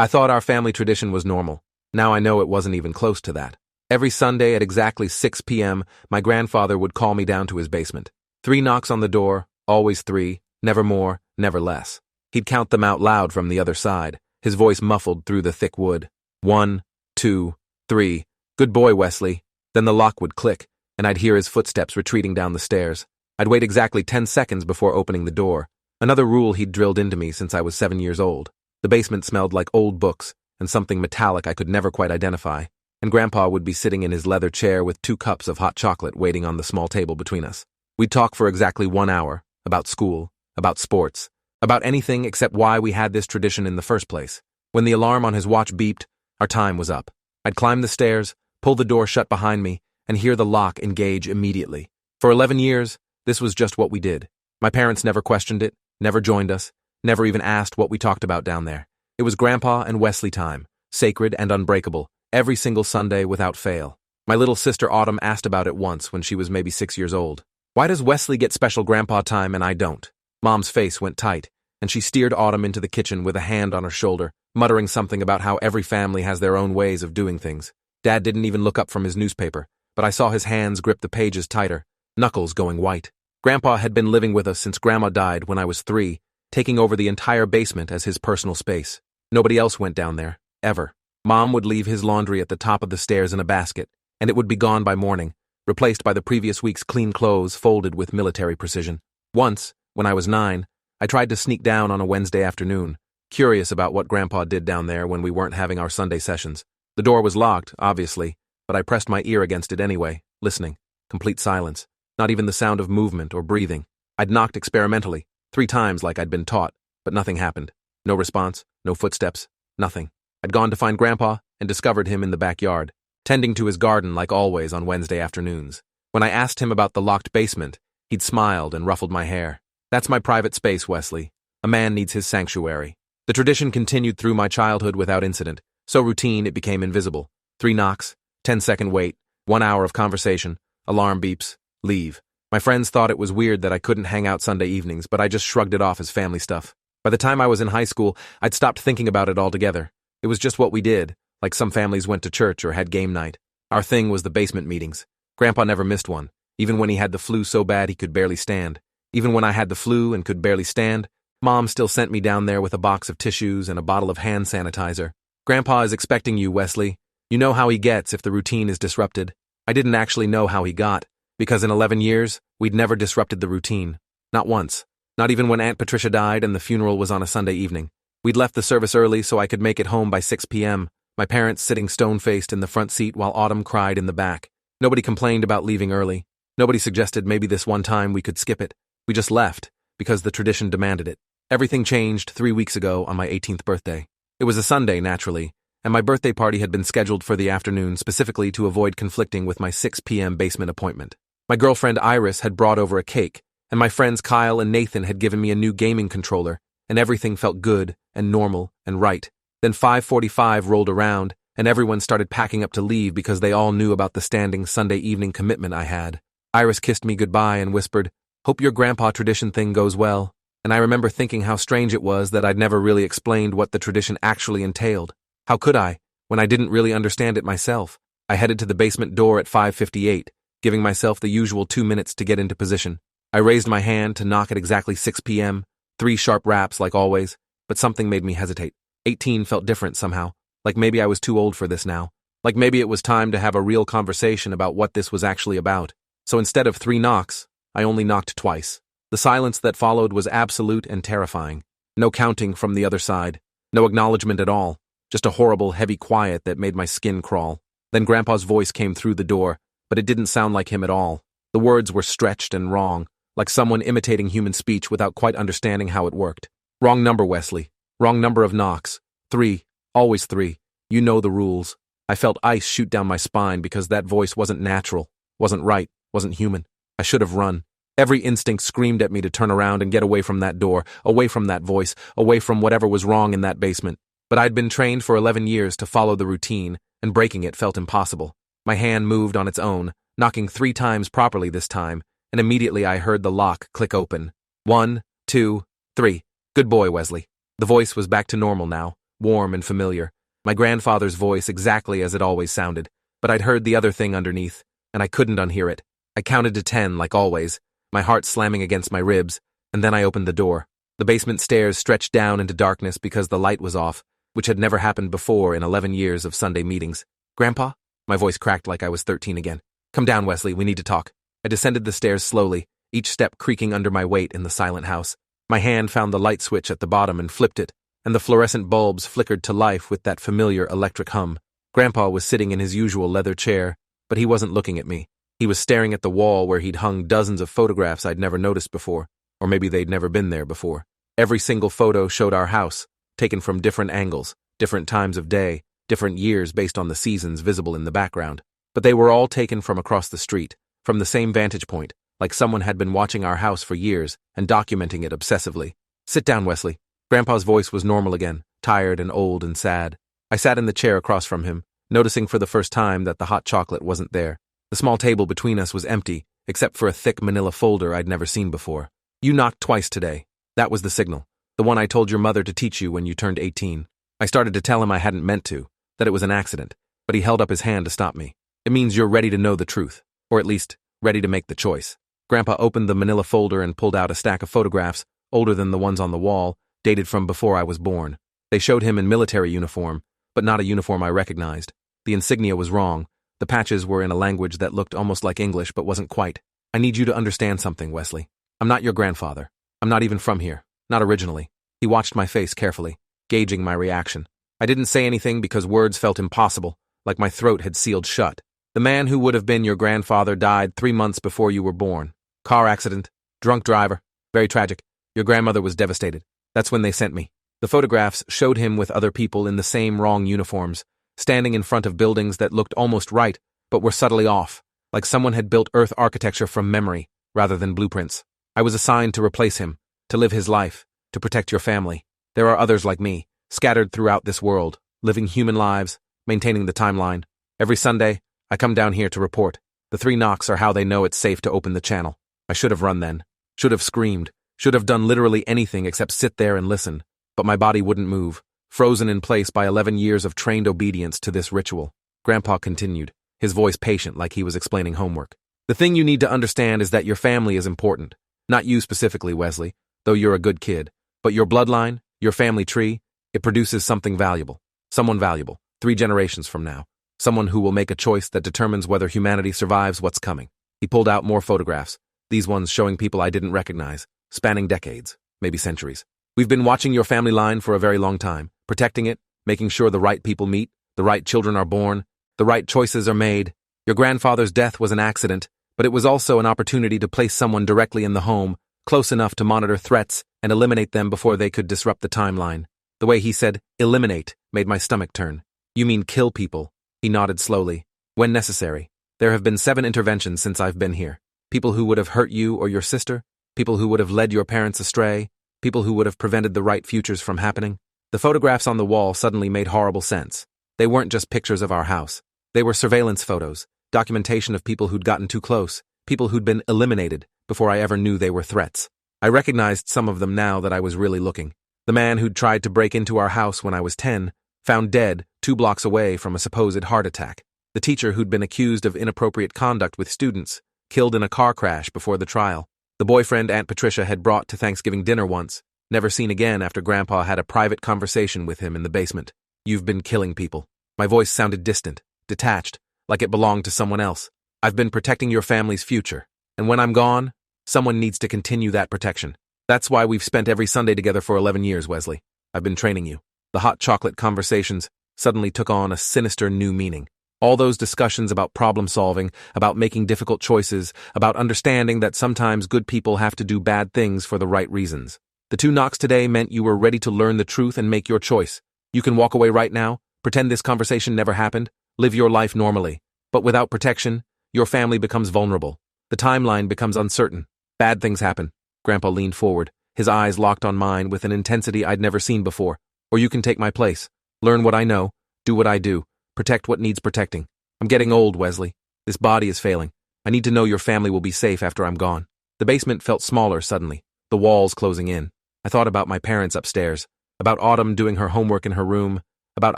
I thought our family tradition was normal. Now I know it wasn't even close to that. Every Sunday at exactly 6 p.m., my grandfather would call me down to his basement. 3 knocks on the door, always 3, never more, never less. He'd count them out loud from the other side, his voice muffled through the thick wood. 1, 2, 3. Good boy, Wesley. Then the lock would click, and I'd hear his footsteps retreating down the stairs. I'd wait exactly 10 seconds before opening the door. Another rule he'd drilled into me since I was 7 years old. The basement smelled like old books and something metallic I could never quite identify, and Grandpa would be sitting in his leather chair with 2 cups of hot chocolate waiting on the small table between us. We'd talk for exactly 1 hour, about school, about sports, about anything except why we had this tradition in the first place. When the alarm on his watch beeped, our time was up. I'd climb the stairs, pull the door shut behind me, and hear the lock engage immediately. For 11 years, this was just what we did. My parents never questioned it, never joined us, never even asked what we talked about down there. It was Grandpa and Wesley time, sacred and unbreakable, every single Sunday without fail. My little sister Autumn asked about it once when she was maybe 6 years old. Why does Wesley get special Grandpa time and I don't? Mom's face went tight, and she steered Autumn into the kitchen with a hand on her shoulder, muttering something about how every family has their own ways of doing things. Dad didn't even look up from his newspaper, but I saw his hands grip the pages tighter, knuckles going white. Grandpa had been living with us since Grandma died when I was 3, taking over the entire basement as his personal space. Nobody else went down there, ever. Mom would leave his laundry at the top of the stairs in a basket, and it would be gone by morning, replaced by the previous week's clean clothes folded with military precision. Once, when I was 9, I tried to sneak down on a Wednesday afternoon, curious about what Grandpa did down there when we weren't having our Sunday sessions. The door was locked, obviously, but I pressed my ear against it anyway, listening. Complete silence. Not even the sound of movement or breathing. I'd knocked experimentally, 3 times like I'd been taught, but nothing happened. No response, no footsteps, nothing. I'd gone to find Grandpa and discovered him in the backyard, tending to his garden like always on Wednesday afternoons. When I asked him about the locked basement, he'd smiled and ruffled my hair. That's my private space, Wesley. A man needs his sanctuary. The tradition continued through my childhood without incident, so routine it became invisible. 3 knocks, 10-second wait, 1 hour of conversation, alarm beeps, leave. My friends thought it was weird that I couldn't hang out Sunday evenings, but I just shrugged it off as family stuff. By the time I was in high school, I'd stopped thinking about it altogether. It was just what we did, like some families went to church or had game night. Our thing was the basement meetings. Grandpa never missed one, even when he had the flu so bad he could barely stand. Even when I had the flu and could barely stand, Mom still sent me down there with a box of tissues and a bottle of hand sanitizer. Grandpa is expecting you, Wesley. You know how he gets if the routine is disrupted. I didn't actually know how he got, because in 11 years, we'd never disrupted the routine. Not once. Not even when Aunt Patricia died and the funeral was on a Sunday evening. We'd left the service early so I could make it home by 6 p.m., my parents sitting stone-faced in the front seat while Autumn cried in the back. Nobody complained about leaving early. Nobody suggested maybe this one time we could skip it. We just left, because the tradition demanded it. Everything changed 3 weeks ago on my 18th birthday. It was a Sunday, naturally, and my birthday party had been scheduled for the afternoon specifically to avoid conflicting with my 6 p.m. basement appointment. My girlfriend Iris had brought over a cake, and my friends Kyle and Nathan had given me a new gaming controller, and everything felt good and normal and right. Then 5:45 rolled around, and everyone started packing up to leave because they all knew about the standing Sunday evening commitment I had. Iris kissed me goodbye and whispered, "Hope your grandpa tradition thing goes well." And I remember thinking how strange it was that I'd never really explained what the tradition actually entailed. How could I, when I didn't really understand it myself? I headed to the basement door at 5:58, giving myself the usual 2 minutes to get into position. I raised my hand to knock at exactly 6 p.m., 3 sharp raps like always, but something made me hesitate. 18 felt different somehow, like maybe I was too old for this now, like maybe it was time to have a real conversation about what this was actually about. So instead of 3 knocks, I only knocked twice. The silence that followed was absolute and terrifying. No counting from the other side, no acknowledgement at all, just a horrible, heavy quiet that made my skin crawl. Then Grandpa's voice came through the door, but it didn't sound like him at all. The words were stretched and wrong, like someone imitating human speech without quite understanding how it worked. "Wrong number, Wesley. Wrong number of knocks. 3. Always 3. You know the rules." I felt ice shoot down my spine because that voice wasn't natural, wasn't right, wasn't human. I should have run. Every instinct screamed at me to turn around and get away from that door, away from that voice, away from whatever was wrong in that basement. But I'd been trained for 11 years to follow the routine, and breaking it felt impossible. My hand moved on its own, knocking 3 times properly this time, and immediately I heard the lock click open. 1, 2, 3. Good boy, Wesley. The voice was back to normal now, warm and familiar. My grandfather's voice exactly as it always sounded, but I'd heard the other thing underneath, and I couldn't unhear it. I counted to 10 like always, my heart slamming against my ribs, and then I opened the door. The basement stairs stretched down into darkness because the light was off, which had never happened before in 11 years of Sunday meetings. "Grandpa?" My voice cracked like I was 13 again. "Come down, Wesley, we need to talk." I descended the stairs slowly, each step creaking under my weight in the silent house. My hand found the light switch at the bottom and flipped it, and the fluorescent bulbs flickered to life with that familiar electric hum. Grandpa was sitting in his usual leather chair, but he wasn't looking at me. He was staring at the wall where he'd hung dozens of photographs I'd never noticed before, or maybe they'd never been there before. Every single photo showed our house, taken from different angles, different times of day, different years based on the seasons visible in the background. But they were all taken from across the street, from the same vantage point, like someone had been watching our house for years and documenting it obsessively. "Sit down, Wesley." Grandpa's voice was normal again, tired and old and sad. I sat in the chair across from him, noticing for the first time that the hot chocolate wasn't there. The small table between us was empty, except for a thick manila folder I'd never seen before. "You knocked twice today. That was the signal. The one I told your mother to teach you when you turned 18. I started to tell him I hadn't meant to, that it was an accident, but he held up his hand to stop me. "It means you're ready to know the truth, or at least, ready to make the choice." Grandpa opened the manila folder and pulled out a stack of photographs, older than the ones on the wall, dated from before I was born. They showed him in military uniform, but not a uniform I recognized. The insignia was wrong. The patches were in a language that looked almost like English but wasn't quite. "I need you to understand something, Wesley. I'm not your grandfather. I'm not even from here. Not originally." He watched my face carefully, gauging my reaction. I didn't say anything because words felt impossible, like my throat had sealed shut. "The man who would have been your grandfather died 3 months before you were born. Car accident. Drunk driver. Very tragic. Your grandmother was devastated. That's when they sent me." The photographs showed him with other people in the same wrong uniforms, standing in front of buildings that looked almost right, but were subtly off, like someone had built Earth architecture from memory, rather than blueprints. I was assigned to replace him, to live his life, to protect your family. There are others like me, scattered throughout this world, living human lives, maintaining the timeline. Every Sunday, I come down here to report. The 3 knocks are how they know it's safe to open the channel. I should have run then. Should have screamed. Should have done literally anything except sit there and listen. But my body wouldn't move, frozen in place by 11 years of trained obedience to this ritual. Grandpa continued, his voice patient like he was explaining homework. "The thing you need to understand is that your family is important. Not you specifically, Wesley, though you're a good kid. But your bloodline, your family tree, it produces something valuable. Someone valuable, 3 generations from now. Someone who will make a choice that determines whether humanity survives what's coming." He pulled out more photographs, these ones showing people I didn't recognize, spanning decades, maybe centuries. "We've been watching your family line for a very long time, protecting it, making sure the right people meet, the right children are born, the right choices are made. Your grandfather's death was an accident, but it was also an opportunity to place someone directly in the home, close enough to monitor threats and eliminate them before they could disrupt the timeline." The way he said, "eliminate," made my stomach turn. "You mean kill people?" He nodded slowly. "When necessary. There have been 7 interventions since I've been here. People who would have hurt you or your sister, people who would have led your parents astray, people who would have prevented the right futures from happening." The photographs on the wall suddenly made horrible sense. They weren't just pictures of our house. They were surveillance photos, documentation of people who'd gotten too close, people who'd been eliminated before I ever knew they were threats. I recognized some of them now that I was really looking. The man who'd tried to break into our house when I was 10, found dead 2 blocks away from a supposed heart attack. The teacher who'd been accused of inappropriate conduct with students, killed in a car crash before the trial. The boyfriend Aunt Patricia had brought to Thanksgiving dinner once, never seen again after Grandpa had a private conversation with him in the basement. "You've been killing people." My voice sounded distant, detached, like it belonged to someone else. "I've been protecting your family's future, and when I'm gone, someone needs to continue that protection. That's why we've spent every Sunday together for 11 years, Wesley. I've been training you." The hot chocolate conversations suddenly took on a sinister new meaning. All those discussions about problem solving, about making difficult choices, about understanding that sometimes good people have to do bad things for the right reasons. The 2 knocks today meant you were ready to learn the truth and make your choice. You can walk away right now, pretend this conversation never happened, live your life normally. But without protection, your family becomes vulnerable. The timeline becomes uncertain. Bad things happen. Grandpa leaned forward, his eyes locked on mine with an intensity I'd never seen before. "Or you can take my place. Learn what I know, do what I do. Protect what needs protecting. I'm getting old, Wesley. This body is failing. I need to know your family will be safe after I'm gone." The basement felt smaller suddenly, the walls closing in. I thought about my parents upstairs, About Autumn doing her homework in her room. About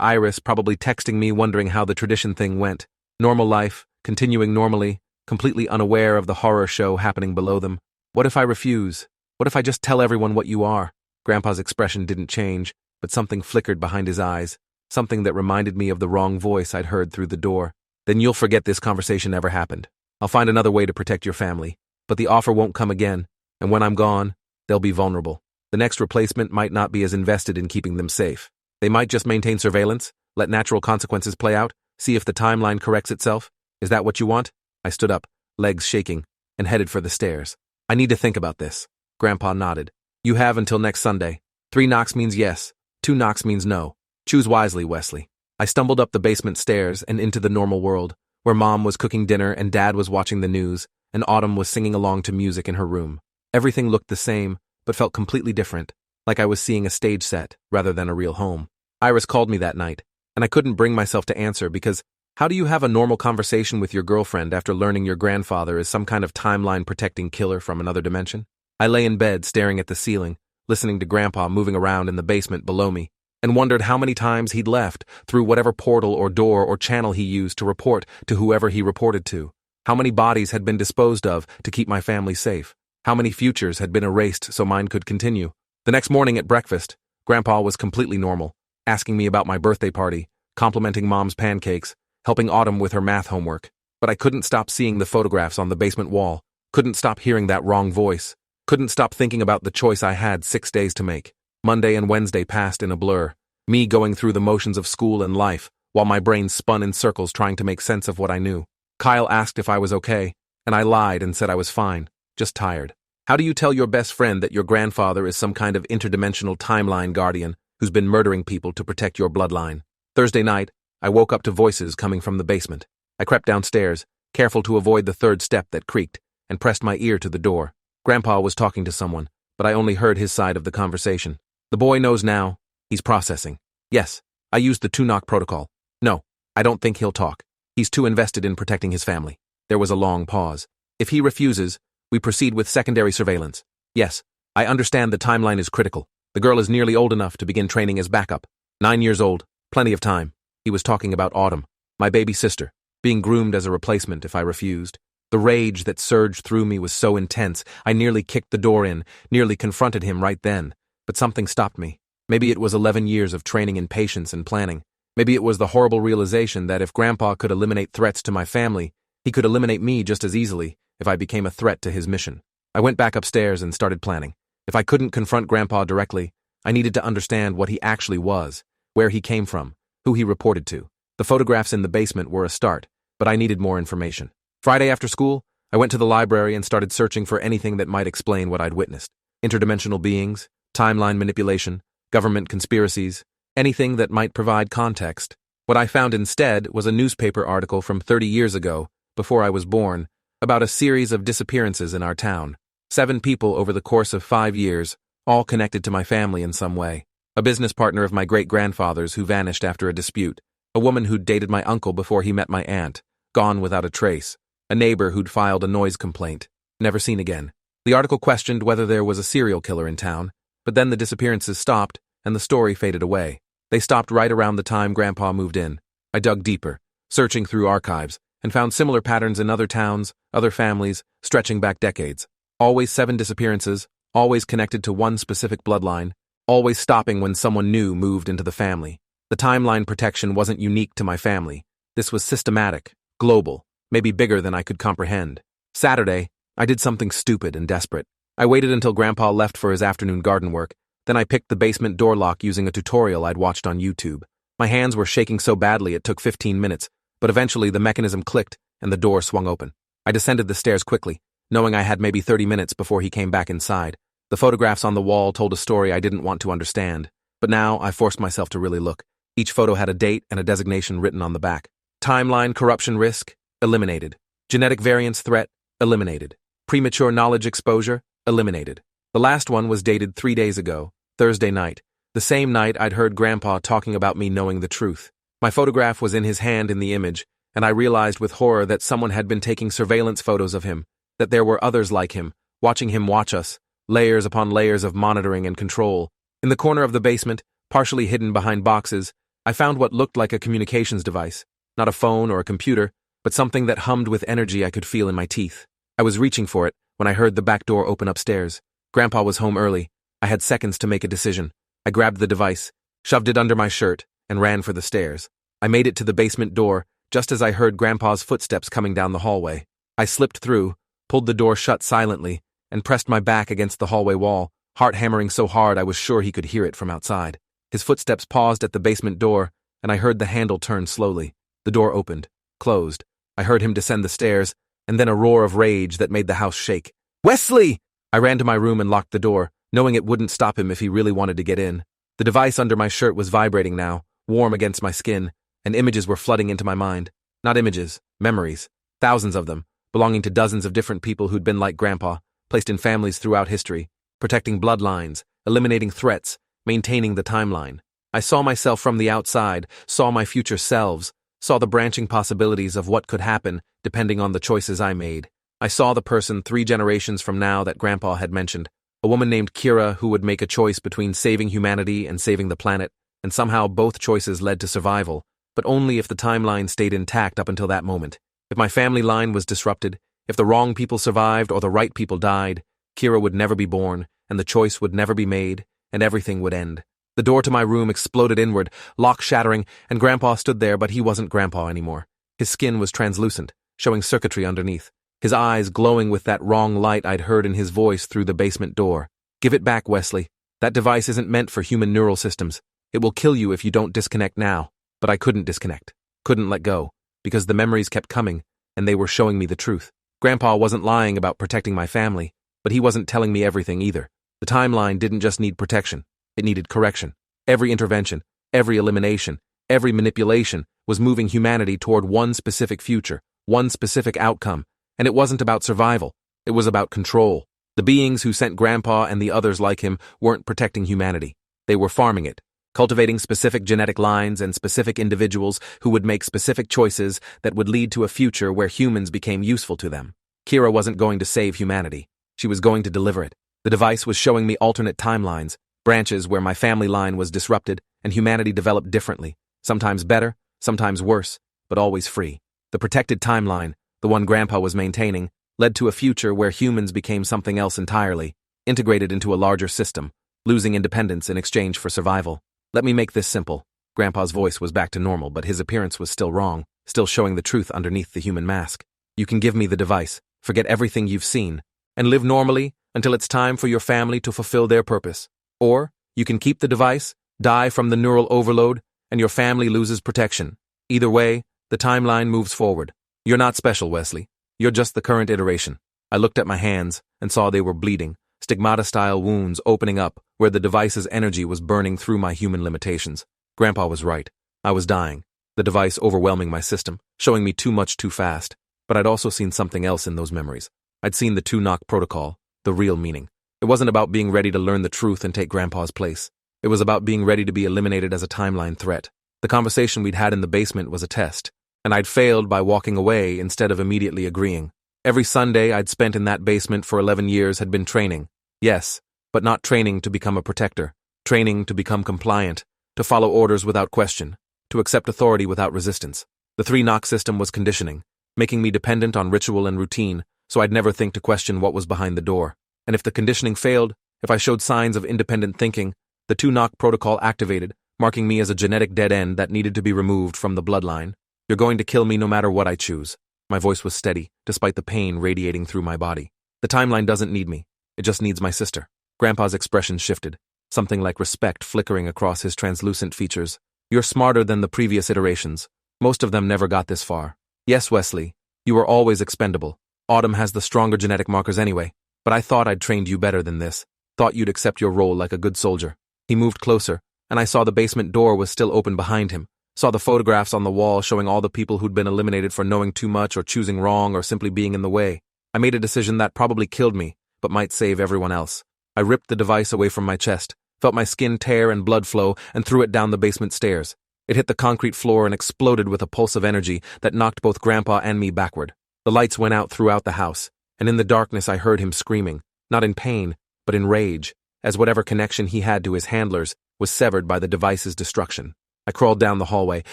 Iris probably texting me wondering how the tradition thing went. Normal life, continuing normally, completely unaware of the horror show happening below them. What if I refuse? What if I just tell everyone what you are? Grandpa's expression didn't change, but something flickered behind his eyes, something that reminded me of the wrong voice I'd heard through the door. Then you'll forget this conversation ever happened. I'll find another way to protect your family, but the offer won't come again, and when I'm gone, they'll be vulnerable. The next replacement might not be as invested in keeping them safe. They might just maintain surveillance, let natural consequences play out, see if the timeline corrects itself. Is that what you want? I stood up, legs shaking, and headed for the stairs. I need to think about this. Grandpa nodded. You have until next Sunday. 3 knocks means yes, 2 knocks means no. Choose wisely, Wesley. I stumbled up the basement stairs and into the normal world, where Mom was cooking dinner and Dad was watching the news, and Autumn was singing along to music in her room. Everything looked the same, but felt completely different, like I was seeing a stage set rather than a real home. Iris called me that night, and I couldn't bring myself to answer because how do you have a normal conversation with your girlfriend after learning your grandfather is some kind of timeline-protecting killer from another dimension? I lay in bed staring at the ceiling, listening to Grandpa moving around in the basement below me, and wondered how many times he'd left through whatever portal or door or channel he used to report to whoever he reported to. How many bodies had been disposed of to keep my family safe? How many futures had been erased so mine could continue? The next morning at breakfast, Grandpa was completely normal, asking me about my birthday party, complimenting Mom's pancakes, helping Autumn with her math homework. But I couldn't stop seeing the photographs on the basement wall, couldn't stop hearing that wrong voice, couldn't stop thinking about the choice I had 6 days to make. Monday and Wednesday passed in a blur, me going through the motions of school and life, while my brain spun in circles trying to make sense of what I knew. Kyle asked if I was okay, and I lied and said I was fine, just tired. How do you tell your best friend that your grandfather is some kind of interdimensional timeline guardian who's been murdering people to protect your bloodline? Thursday night, I woke up to voices coming from the basement. I crept downstairs, careful to avoid the third step that creaked, and pressed my ear to the door. Grandpa was talking to someone, but I only heard his side of the conversation. The boy knows now. He's processing. Yes, I used the 2-knock protocol. No, I don't think he'll talk. He's too invested in protecting his family. There was a long pause. If he refuses, we proceed with secondary surveillance. Yes, I understand the timeline is critical. The girl is nearly old enough to begin training as backup. 9 years old, plenty of time. He was talking about Autumn, my baby sister, being groomed as a replacement if I refused. The rage that surged through me was so intense, I nearly kicked the door in, nearly confronted him right then. But something stopped me. Maybe it was 11 years of training in patience and planning. Maybe it was the horrible realization that if Grandpa could eliminate threats to my family, he could eliminate me just as easily if I became a threat to his mission. I went back upstairs and started planning. If I couldn't confront Grandpa directly, I needed to understand what he actually was, where he came from, who he reported to. The photographs in the basement were a start, but I needed more information. Friday after school, I went to the library and started searching for anything that might explain what I'd witnessed. Interdimensional beings, timeline manipulation, government conspiracies, anything that might provide context. What I found instead was a newspaper article from 30 years ago, before I was born, about a series of disappearances in our town. 7 people over the course of 5 years, all connected to my family in some way. A business partner of my great-grandfather's who vanished after a dispute, a woman who'd dated my uncle before he met my aunt, gone without a trace, a neighbor who'd filed a noise complaint, never seen again. The article questioned whether there was a serial killer in town, but then the disappearances stopped and the story faded away. They stopped right around the time Grandpa moved in. I dug deeper, searching through archives, and found similar patterns in other towns, other families, stretching back decades. Always 7 disappearances, always connected to one specific bloodline, always stopping when someone new moved into the family. The timeline protection wasn't unique to my family. This was systematic, global, maybe bigger than I could comprehend. Saturday, I did something stupid and desperate. I waited until Grandpa left for his afternoon garden work, then I picked the basement door lock using a tutorial I'd watched on YouTube. My hands were shaking so badly it took 15 minutes, but eventually the mechanism clicked and the door swung open. I descended the stairs quickly, knowing I had maybe 30 minutes before he came back inside. The photographs on the wall told a story I didn't want to understand, but now I forced myself to really look. Each photo had a date and a designation written on the back. Timeline corruption risk, eliminated. Genetic variance threat, eliminated. Premature knowledge exposure, eliminated. The last one was dated 3 days ago, Thursday night, the same night I'd heard Grandpa talking about me knowing the truth. My photograph was in his hand in the image, and I realized with horror that someone had been taking surveillance photos of him, that there were others like him, watching him watch us, layers upon layers of monitoring and control. In the corner of the basement, partially hidden behind boxes, I found what looked like a communications device. Not a phone or a computer, but something that hummed with energy I could feel in my teeth. I was reaching for it when I heard the back door open upstairs. Grandpa was home early. I had seconds to make a decision. I grabbed the device, shoved it under my shirt, and ran for the stairs. I made it to the basement door just as I heard Grandpa's footsteps coming down the hallway. I slipped through, pulled the door shut silently, and pressed my back against the hallway wall, heart hammering so hard I was sure he could hear it from outside. His footsteps paused at the basement door, and I heard the handle turn slowly. The door opened, closed. I heard him descend the stairs, and then a roar of rage that made the house shake. "Wesley!" I ran to my room and locked the door, knowing it wouldn't stop him if he really wanted to get in. The device under my shirt was vibrating now, warm against my skin, and images were flooding into my mind. Not images, memories. Thousands of them, belonging to dozens of different people who'd been like Grandpa, placed in families throughout history, protecting bloodlines, eliminating threats, maintaining the timeline. I saw myself from the outside, saw my future selves, saw the branching possibilities of what could happen depending on the choices I made. I saw the person 3 generations from now that Grandpa had mentioned, a woman named Kira who would make a choice between saving humanity and saving the planet, and somehow both choices led to survival, but only if the timeline stayed intact up until that moment. If my family line was disrupted, if the wrong people survived or the right people died, Kira would never be born, and the choice would never be made, and everything would end. The door to my room exploded inward, lock shattering, and Grandpa stood there, but he wasn't Grandpa anymore. His skin was translucent, showing circuitry underneath. His eyes glowing with that wrong light I'd heard in his voice through the basement door. "Give it back, Wesley. That device isn't meant for human neural systems. It will kill you if you don't disconnect now." But I couldn't disconnect. Couldn't let go. Because the memories kept coming, and they were showing me the truth. Grandpa wasn't lying about protecting my family, but he wasn't telling me everything either. The timeline didn't just need protection. It needed correction. Every intervention, every elimination, every manipulation was moving humanity toward one specific future, one specific outcome, and it wasn't about survival. It was about control. The beings who sent Grandpa and the others like him weren't protecting humanity. They were farming it, cultivating specific genetic lines and specific individuals who would make specific choices that would lead to a future where humans became useful to them. Kira wasn't going to save humanity. She was going to deliver it. The device was showing me alternate timelines, branches where my family line was disrupted and humanity developed differently, sometimes better, sometimes worse, but always free. The protected timeline, the one Grandpa was maintaining, led to a future where humans became something else entirely, integrated into a larger system, losing independence in exchange for survival. Let me make this simple. Grandpa's voice was back to normal, but his appearance was still wrong, still showing the truth underneath the human mask. You can give me the device, forget everything you've seen, and live normally until it's time for your family to fulfill their purpose. Or, you can keep the device, die from the neural overload, and your family loses protection. Either way, the timeline moves forward. You're not special, Wesley. You're just the current iteration. I looked at my hands and saw they were bleeding, stigmata-style wounds opening up where the device's energy was burning through my human limitations. Grandpa was right. I was dying, the device overwhelming my system, showing me too much too fast. But I'd also seen something else in those memories. I'd seen the 2-knock protocol, the real meaning. It wasn't about being ready to learn the truth and take Grandpa's place. It was about being ready to be eliminated as a timeline threat. The conversation we'd had in the basement was a test, and I'd failed by walking away instead of immediately agreeing. Every Sunday I'd spent in that basement for 11 years had been training. Yes, but not training to become a protector. Training to become compliant, to follow orders without question, to accept authority without resistance. The 3-knock system was conditioning, making me dependent on ritual and routine, so I'd never think to question what was behind the door. And if the conditioning failed, if I showed signs of independent thinking, the 2-knock protocol activated, marking me as a genetic dead end that needed to be removed from the bloodline. You're going to kill me no matter what I choose. My voice was steady, despite the pain radiating through my body. The timeline doesn't need me. It just needs my sister. Grandpa's expression shifted, something like respect flickering across his translucent features. You're smarter than the previous iterations. Most of them never got this far. Yes, Wesley, you were always expendable. Autumn has the stronger genetic markers anyway, but I thought I'd trained you better than this. Thought you'd accept your role like a good soldier. He moved closer, and I saw the basement door was still open behind him. Saw the photographs on the wall showing all the people who'd been eliminated for knowing too much or choosing wrong or simply being in the way. I made a decision that probably killed me, but might save everyone else. I ripped the device away from my chest, felt my skin tear and blood flow, and threw it down the basement stairs. It hit the concrete floor and exploded with a pulse of energy that knocked both Grandpa and me backward. The lights went out throughout the house, and in the darkness I heard him screaming, not in pain, but in rage, as whatever connection he had to his handlers was severed by the device's destruction. I crawled down the hallway,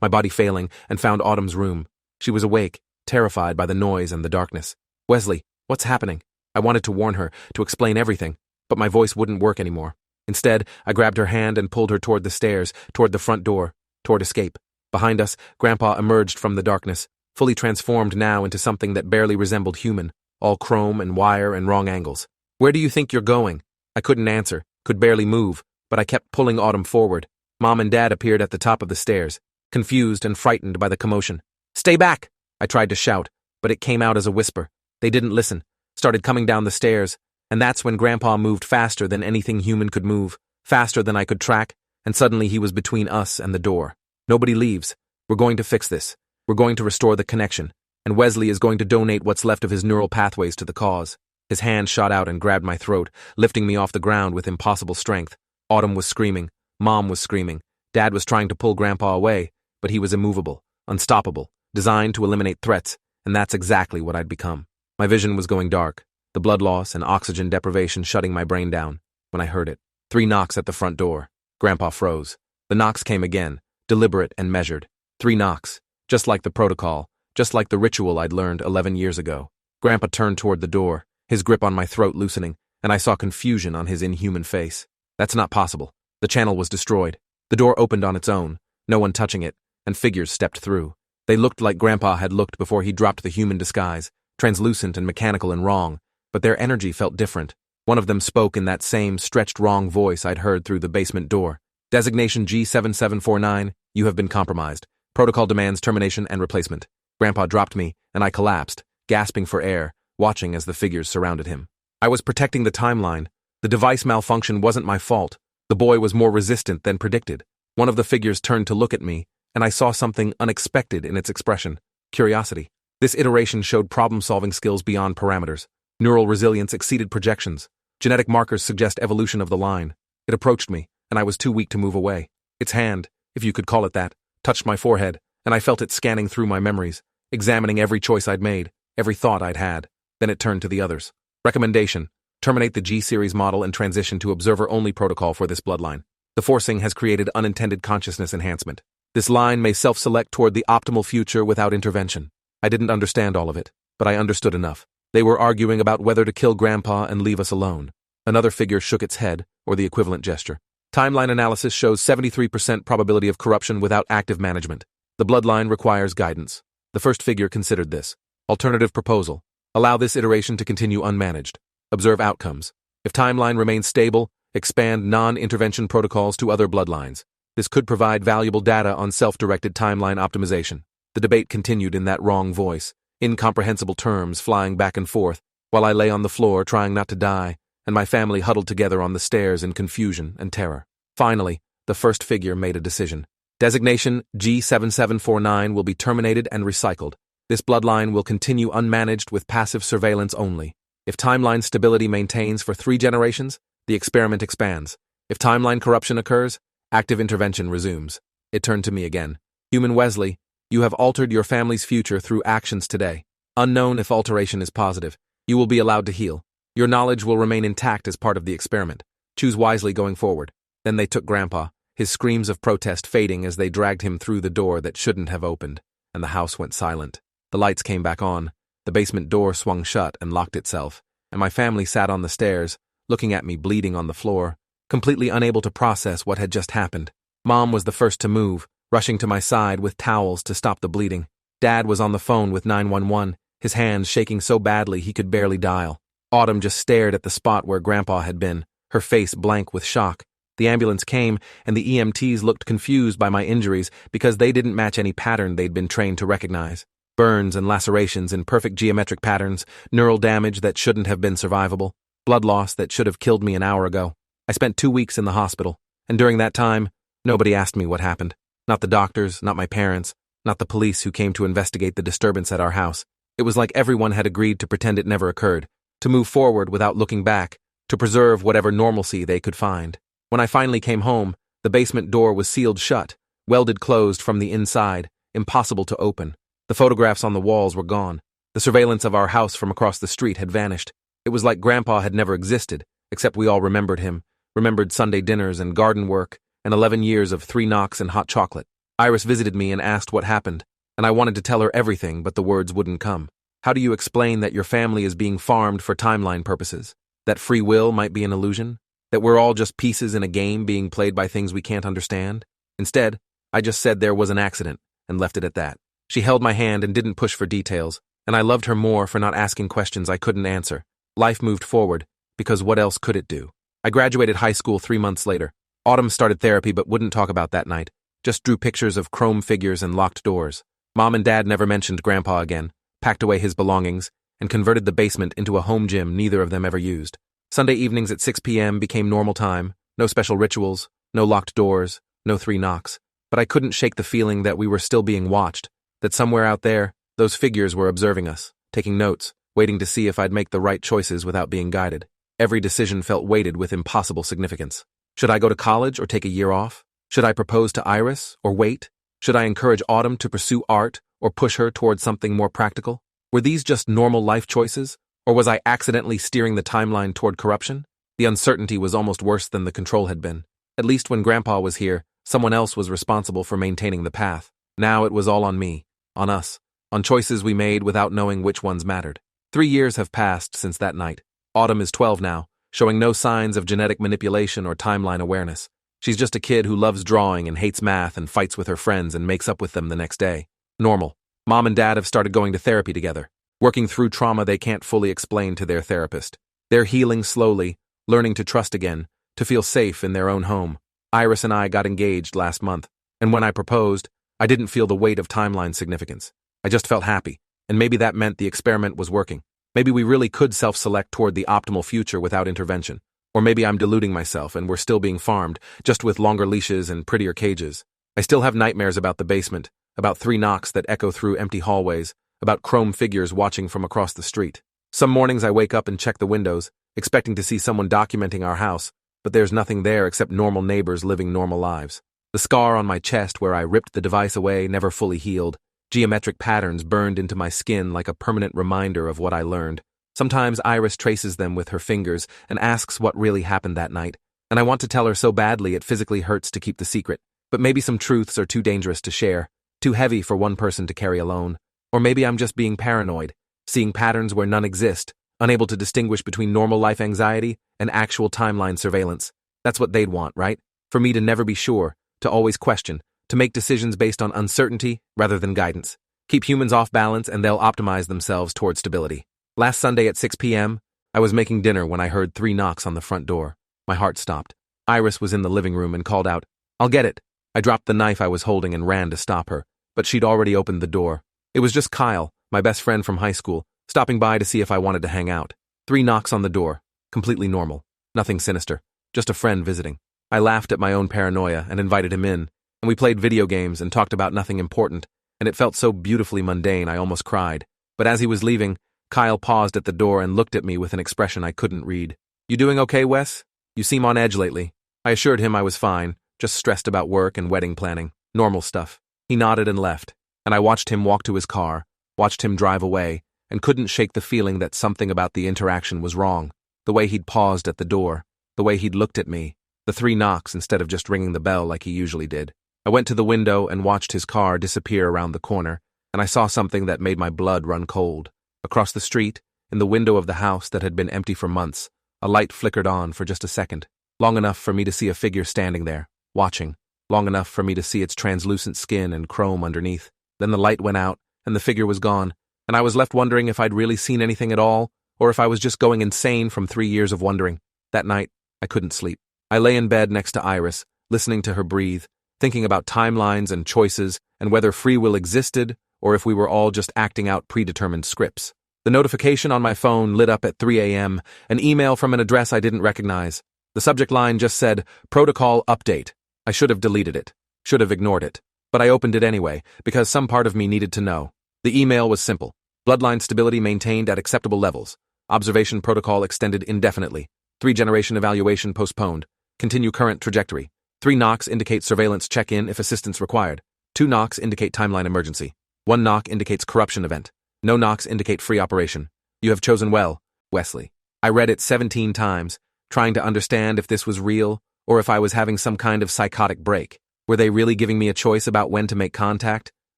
my body failing, and found Autumn's room. She was awake, terrified by the noise and the darkness. "Wesley, what's happening?" I wanted to warn her, to explain everything, but my voice wouldn't work anymore. Instead, I grabbed her hand and pulled her toward the stairs, toward the front door, toward escape. Behind us, Grandpa emerged from the darkness, fully transformed now into something that barely resembled human, all chrome and wire and wrong angles. "Where do you think you're going?" I couldn't answer, could barely move, but I kept pulling Autumn forward. Mom and Dad appeared at the top of the stairs, confused and frightened by the commotion. "Stay back!" I tried to shout, but it came out as a whisper. They didn't listen, started coming down the stairs, and that's when Grandpa moved faster than anything human could move, faster than I could track, and suddenly he was between us and the door. "Nobody leaves. We're going to fix this. We're going to restore the connection, and Wesley is going to donate what's left of his neural pathways to the cause." His hand shot out and grabbed my throat, lifting me off the ground with impossible strength. Autumn was screaming. Mom was screaming. Dad was trying to pull Grandpa away, but he was immovable, unstoppable, designed to eliminate threats, and that's exactly what I'd become. My vision was going dark, the blood loss and oxygen deprivation shutting my brain down, when I heard it. 3 knocks at the front door. Grandpa froze. The knocks came again, deliberate and measured. 3 knocks, just like the protocol, just like the ritual I'd learned 11 years ago. Grandpa turned toward the door, his grip on my throat loosening, and I saw confusion on his inhuman face. That's not possible. The channel was destroyed. The door opened on its own, no one touching it, and figures stepped through. They looked like Grandpa had looked before he dropped the human disguise, translucent and mechanical and wrong, but their energy felt different. One of them spoke in that same stretched wrong voice I'd heard through the basement door. "Designation G7749, you have been compromised. Protocol demands termination and replacement." Grandpa dropped me, and I collapsed, gasping for air, watching as the figures surrounded him. I was protecting the timeline. The device malfunction wasn't my fault. The boy was more resistant than predicted. One of the figures turned to look at me, and I saw something unexpected in its expression: curiosity. This iteration showed problem-solving skills beyond parameters. Neural resilience exceeded projections. Genetic markers suggest evolution of the line. It approached me, and I was too weak to move away. Its hand, if you could call it that, touched my forehead, and I felt it scanning through my memories, examining every choice I'd made, every thought I'd had. Then it turned to the others. "Recommendation: terminate the G-series model and transition to observer-only protocol for this bloodline. The forcing has created unintended consciousness enhancement. This line may self-select toward the optimal future without intervention." I didn't understand all of it, but I understood enough. They were arguing about whether to kill Grandpa and leave us alone. Another figure shook its head, or the equivalent gesture. "Timeline analysis shows 73% probability of corruption without active management. The bloodline requires guidance." The first figure considered this. "Alternative proposal: allow this iteration to continue unmanaged. Observe outcomes. If timeline remains stable, expand non-intervention protocols to other bloodlines. This could provide valuable data on self-directed timeline optimization." The debate continued in that wrong voice, incomprehensible terms flying back and forth, while I lay on the floor trying not to die, and my family huddled together on the stairs in confusion and terror. Finally, the first figure made a decision. "Designation G7749 will be terminated and recycled. This bloodline will continue unmanaged with passive surveillance only. If timeline stability maintains for 3 generations, the experiment expands. If timeline corruption occurs, active intervention resumes." It turned to me again. "Human Wesley, you have altered your family's future through actions today. Unknown if alteration is positive, you will be allowed to heal. Your knowledge will remain intact as part of the experiment. Choose wisely going forward." Then they took Grandpa, his screams of protest fading as they dragged him through the door that shouldn't have opened, and the house went silent. The lights came back on, the basement door swung shut and locked itself, and my family sat on the stairs, looking at me bleeding on the floor, completely unable to process what had just happened. Mom was the first to move, rushing to my side with towels to stop the bleeding. Dad was on the phone with 911, his hands shaking so badly he could barely dial. Autumn just stared at the spot where Grandpa had been, her face blank with shock. The ambulance came, and the EMTs looked confused by my injuries because they didn't match any pattern they'd been trained to recognize. Burns and lacerations in perfect geometric patterns, neural damage that shouldn't have been survivable, blood loss that should have killed me an hour ago. I spent 2 weeks in the hospital, and during that time, nobody asked me what happened. Not the doctors, not my parents, not the police who came to investigate the disturbance at our house. It was like everyone had agreed to pretend it never occurred, to move forward without looking back, to preserve whatever normalcy they could find. When I finally came home, the basement door was sealed shut, welded closed from the inside, impossible to open. The photographs on the walls were gone. The surveillance of our house from across the street had vanished. It was like Grandpa had never existed, except we all remembered him, remembered Sunday dinners and garden work, and 11 years of 3 knocks and hot chocolate. Iris visited me and asked what happened, and I wanted to tell her everything, but the words wouldn't come. How do you explain that your family is being farmed for timeline purposes? That free will might be an illusion? That we're all just pieces in a game being played by things we can't understand? Instead, I just said there was an accident, and left it at that. She held my hand and didn't push for details, and I loved her more for not asking questions I couldn't answer. Life moved forward, because what else could it do? I graduated high school 3 months later. Autumn started therapy but wouldn't talk about that night, just drew pictures of chrome figures and locked doors. Mom and Dad never mentioned Grandpa again, packed away his belongings, and converted the basement into a home gym neither of them ever used. Sunday evenings at 6 p.m. became normal time, no special rituals, no locked doors, no 3 knocks. But I couldn't shake the feeling that we were still being watched, that somewhere out there, those figures were observing us, taking notes, waiting to see if I'd make the right choices without being guided. Every decision felt weighted with impossible significance. Should I go to college or take a year off? Should I propose to Iris or wait? Should I encourage Autumn to pursue art or push her towards something more practical? Were these just normal life choices, or was I accidentally steering the timeline toward corruption? The uncertainty was almost worse than the control had been. At least when Grandpa was here, someone else was responsible for maintaining the path. Now it was all on me, on us, on choices we made without knowing which ones mattered. 3 years have passed since that night. Autumn is 12 now, showing no signs of genetic manipulation or timeline awareness. She's just a kid who loves drawing and hates math and fights with her friends and makes up with them the next day. Normal. Mom and Dad have started going to therapy together, working through trauma they can't fully explain to their therapist. They're healing slowly, learning to trust again, to feel safe in their own home. Iris and I got engaged last month, and when I proposed, I didn't feel the weight of timeline significance. I just felt happy, and maybe that meant the experiment was working. Maybe we really could self-select toward the optimal future without intervention. Or maybe I'm deluding myself and we're still being farmed, just with longer leashes and prettier cages. I still have nightmares about the basement, about 3 knocks that echo through empty hallways, about chrome figures watching from across the street. Some mornings I wake up and check the windows, expecting to see someone documenting our house, but there's nothing there except normal neighbors living normal lives. The scar on my chest where I ripped the device away never fully healed. Geometric patterns burned into my skin like a permanent reminder of what I learned. Sometimes Iris traces them with her fingers and asks what really happened that night, and I want to tell her so badly it physically hurts to keep the secret. But maybe some truths are too dangerous to share, too heavy for one person to carry alone. Or maybe I'm just being paranoid, seeing patterns where none exist, unable to distinguish between normal life anxiety and actual timeline surveillance. That's what they'd want, right? For me to never be sure, to always question, to make decisions based on uncertainty rather than guidance. Keep humans off balance and they'll optimize themselves toward stability. Last Sunday at 6 p.m., I was making dinner when I heard 3 knocks on the front door. My heart stopped. Iris was in the living room and called out, "I'll get it." I dropped the knife I was holding and ran to stop her, but she'd already opened the door. It was just Kyle, my best friend from high school, stopping by to see if I wanted to hang out. 3 knocks on the door. Completely normal. Nothing sinister. Just a friend visiting. I laughed at my own paranoia and invited him in, and we played video games and talked about nothing important, and it felt so beautifully mundane I almost cried. But as he was leaving, Kyle paused at the door and looked at me with an expression I couldn't read. "You doing okay, Wes? You seem on edge lately." I assured him I was fine, just stressed about work and wedding planning. Normal stuff. He nodded and left, and I watched him walk to his car, watched him drive away, and couldn't shake the feeling that something about the interaction was wrong. The way he'd paused at the door, the way he'd looked at me, the 3 knocks instead of just ringing the bell like he usually did. I went to the window and watched his car disappear around the corner, and I saw something that made my blood run cold. Across the street, in the window of the house that had been empty for months, a light flickered on for just a second, long enough for me to see a figure standing there, watching, long enough for me to see its translucent skin and chrome underneath. Then the light went out, and the figure was gone, and I was left wondering if I'd really seen anything at all, or if I was just going insane from 3 years of wondering. That night, I couldn't sleep. I lay in bed next to Iris, listening to her breathe, thinking about timelines and choices, and whether free will existed, or if we were all just acting out predetermined scripts. The notification on my phone lit up at 3 a.m., an email from an address I didn't recognize. The subject line just said, "Protocol Update." I should have deleted it, should have ignored it, but I opened it anyway, because some part of me needed to know. The email was simple. Bloodline stability maintained at acceptable levels. Observation protocol extended indefinitely. 3-generation evaluation postponed. Continue current trajectory. 3 knocks indicate surveillance check-in if assistance required. 2 knocks indicate timeline emergency. 1 knock indicates corruption event. No knocks indicate free operation. You have chosen well, Wesley. I read it 17 times, trying to understand if this was real or if I was having some kind of psychotic break. Were they really giving me a choice about when to make contact?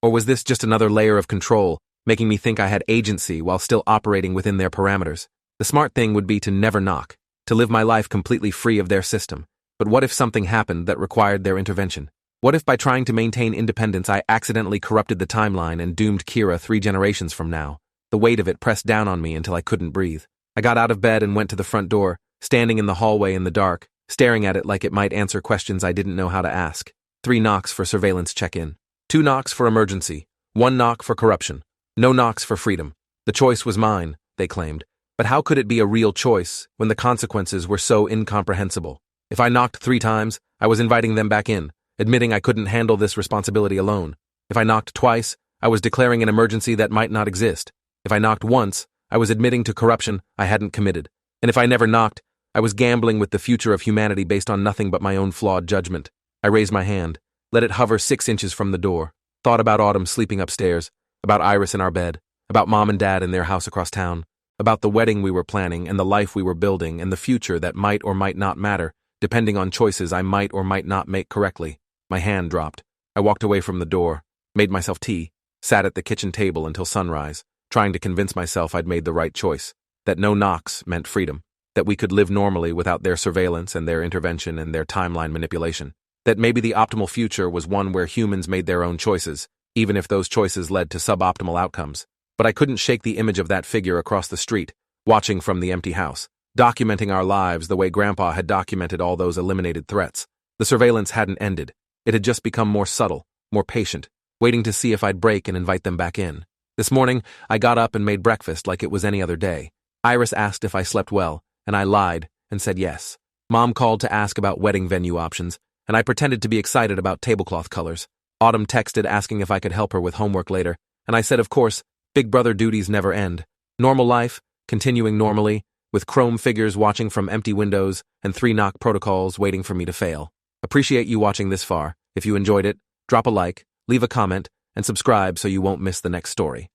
Or was this just another layer of control, making me think I had agency while still operating within their parameters? The smart thing would be to never knock, to live my life completely free of their system. But what if something happened that required their intervention? What if by trying to maintain independence I accidentally corrupted the timeline and doomed Kira 3 generations from now? The weight of it pressed down on me until I couldn't breathe. I got out of bed and went to the front door, standing in the hallway in the dark, staring at it like it might answer questions I didn't know how to ask. 3 knocks for surveillance check-in. 2 knocks for emergency. 1 knock for corruption. No knocks for freedom. The choice was mine, they claimed. But how could it be a real choice when the consequences were so incomprehensible? If I knocked 3 times, I was inviting them back in, admitting I couldn't handle this responsibility alone. If I knocked twice, I was declaring an emergency that might not exist. If I knocked once, I was admitting to corruption I hadn't committed. And if I never knocked, I was gambling with the future of humanity based on nothing but my own flawed judgment. I raised my hand, let it hover 6 inches from the door, thought about Autumn sleeping upstairs, about Iris in our bed, about Mom and Dad in their house across town, about the wedding we were planning and the life we were building and the future that might or might not matter, depending on choices I might or might not make correctly. My hand dropped. I walked away from the door, made myself tea, sat at the kitchen table until sunrise, trying to convince myself I'd made the right choice, that no knocks meant freedom, that we could live normally without their surveillance and their intervention and their timeline manipulation, that maybe the optimal future was one where humans made their own choices, even if those choices led to suboptimal outcomes. But I couldn't shake the image of that figure across the street, watching from the empty house, documenting our lives the way Grandpa had documented all those eliminated threats. The surveillance hadn't ended. It had just become more subtle, more patient, waiting to see if I'd break and invite them back in. This morning, I got up and made breakfast like it was any other day. Iris asked if I slept well, and I lied and said yes. Mom called to ask about wedding venue options, and I pretended to be excited about tablecloth colors. Autumn texted asking if I could help her with homework later, and I said of course, big brother duties never end. Normal life, continuing normally, with chrome figures watching from empty windows and 3 knock protocols waiting for me to fail. Appreciate you watching this far. If you enjoyed it, drop a like, leave a comment, and subscribe so you won't miss the next story.